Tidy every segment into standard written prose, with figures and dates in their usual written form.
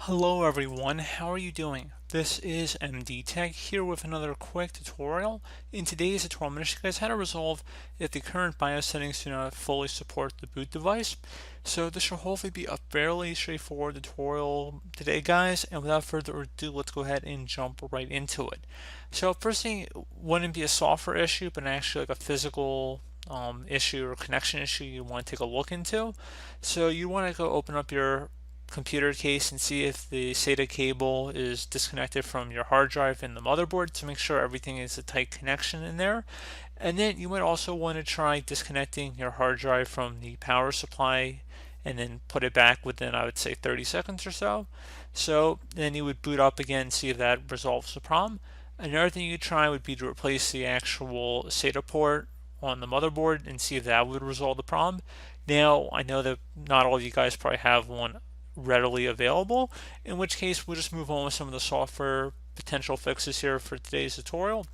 Hello everyone, how are you doing? This is MD Tech here with another quick tutorial. In today's tutorial, I'm going to show you guys how to resolve if the current BIOS settings do not fully support the boot device. So this should hopefully be a fairly straightforward tutorial today, guys, and without further ado, let's go ahead and jump right into it. So first thing wouldn't be a software issue, but actually like a physical issue or connection issue you want to take a look into. So you want to go open up your computer case and see if the SATA cable is disconnected from your hard drive and the motherboard to make sure everything is a tight connection in there. And then you might also want to try disconnecting your hard drive from the power supply and then put it back within, I would say, 30 seconds or so. So then you would boot up again and see if that resolves the problem. Another thing you could try would be to replace the actual SATA port on the motherboard and see if that would resolve the problem. Now, I know that not all of you guys probably have one readily available, in which case we'll just move on with some of the software potential fixes here for today's tutorial.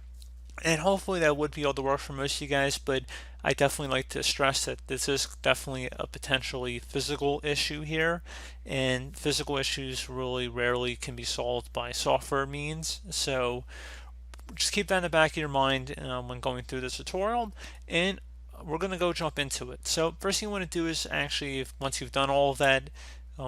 And hopefully that would be able to work for most of you guys, but I definitely like to stress that this is definitely a potentially physical issue here, and physical issues really rarely can be solved by software means. So just keep that in the back of your mind when going through this tutorial, and we're going to go jump into it. So first thing you want to do is actually, once you've done all of that,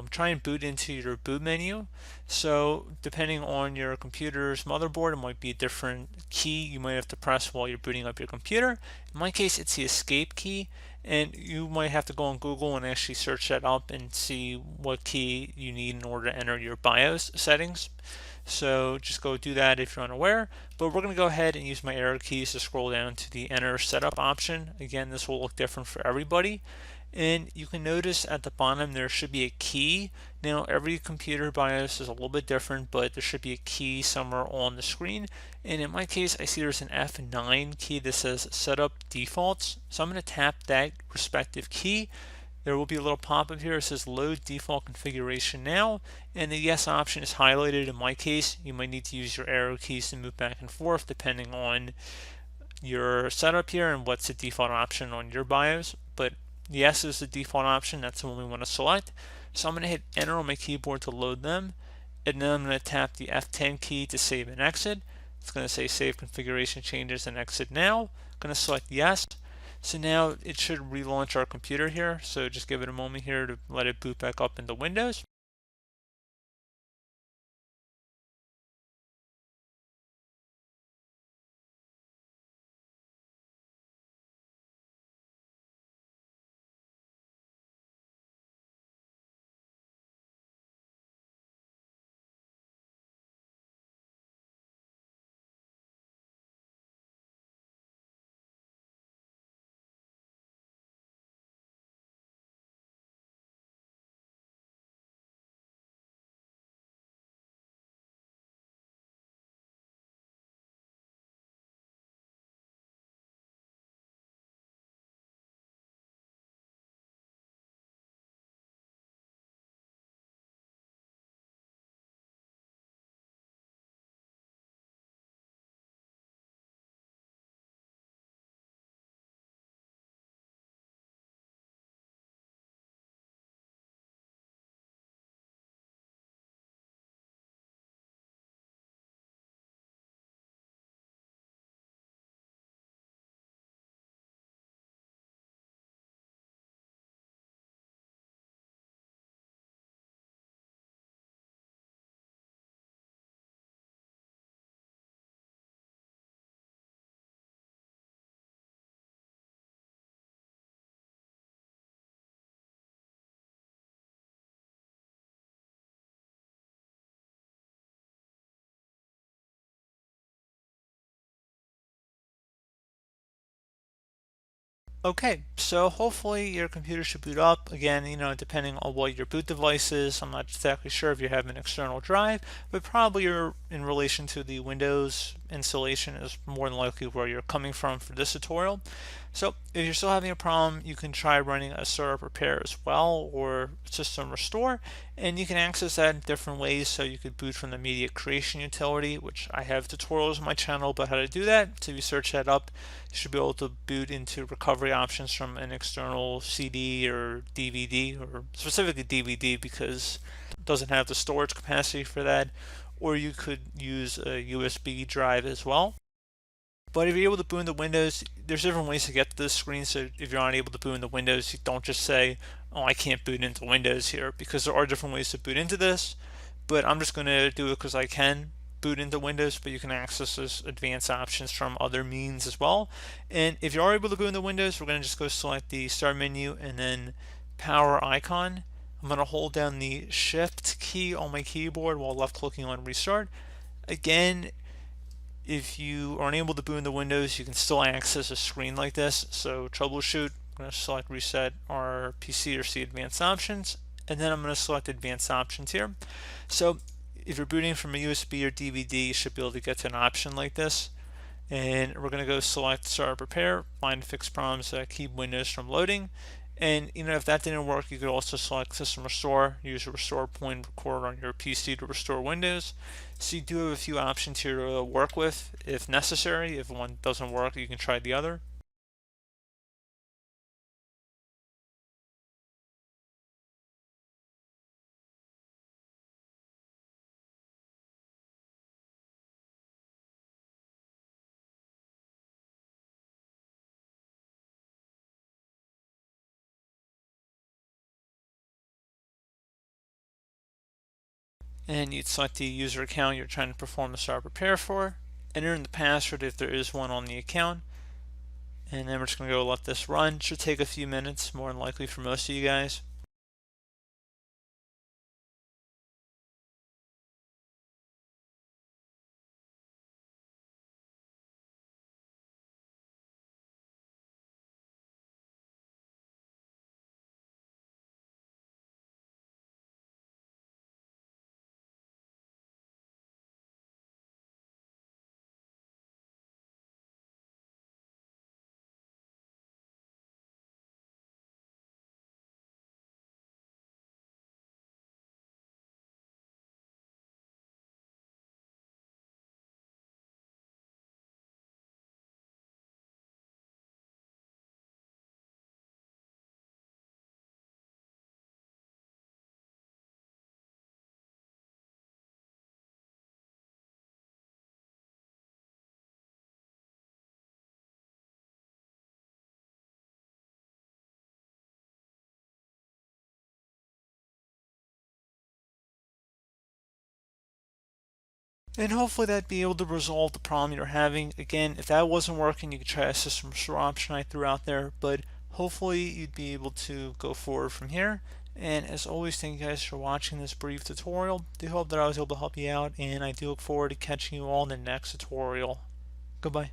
try and boot into your boot menu. So depending on your computer's motherboard, it might be a different key you might have to press while you're booting up your computer. In my case, it's the escape key, and you might have to go on Google and actually search that up and see what key you need in order to enter your BIOS settings. So just go do that if you're unaware. But we're going to go ahead and use my arrow keys to scroll down to the enter setup option. Again, this will look different for everybody. And you can notice at the bottom there should be a key. Now every computer BIOS is a little bit different, but there should be a key somewhere on the screen. And in my case, I see there's an F9 key that says setup defaults. So I'm going to tap that respective key. There will be a little pop-up here that says load default configuration now, and the yes option is highlighted. In my case, you might need to use your arrow keys to move back and forth depending on your setup here and what's the default option on your BIOS. But yes is the default option, that's the one we want to select. So I'm going to hit enter on my keyboard to load them, and then I'm going to tap the F10 key to save and exit. It's going to say save configuration changes and exit now. I'm going to select yes. So now it should relaunch our computer here, so just give it a moment here to let it boot back up into Windows. Okay, so hopefully your computer should boot up. Again, depending on what your boot device is, I'm not exactly sure if you have an external drive, but probably you're in relation to the Windows installation is more than likely where you're coming from for this tutorial. So if you're still having a problem, you can try running a startup repair as well, or system restore, and you can access that in different ways. So you could boot from the media creation utility, which I have tutorials on my channel about how to do that. So if you search that up, you should be able to boot into recovery options from an external CD or DVD, or specifically DVD because it doesn't have the storage capacity for that, or you could use a USB drive as well. But if you're able to boot into Windows, there's different ways to get to this screen. So if you're not able to boot into Windows, you don't just say, oh, I can't boot into Windows here, because there are different ways to boot into this. But I'm just going to do it because I can boot into Windows, but you can access those advanced options from other means as well. And if you are able to boot into Windows, we're going to just go select the start menu and then power icon. I'm going to hold down the shift key on my keyboard while left clicking on restart. Again, if you are unable to boot into Windows, you can still access a screen like this. So troubleshoot, I'm going to select reset our PC or see advanced options, and then I'm going to select advanced options here. So if you're booting from a USB or DVD, you should be able to get to an option like this. And we're going to go select start prepare, find fix problems that keep Windows from loading. And if that didn't work, you could also select system restore, use a restore point record on your PC to restore Windows. So you do have a few options here to work with if necessary. If one doesn't work, you can try the other. And you'd select the user account you're trying to perform the start prepare for, enter in the password if there is one on the account, and then we're just going to go let this run. It should take a few minutes, more than likely for most of you guys. And hopefully that'd be able to resolve the problem you're having. Again, if that wasn't working, you could try a system restore option I threw out there, but hopefully you'd be able to go forward from here. And as always, thank you guys for watching this brief tutorial. I do hope that I was able to help you out, and I do look forward to catching you all in the next tutorial. Goodbye.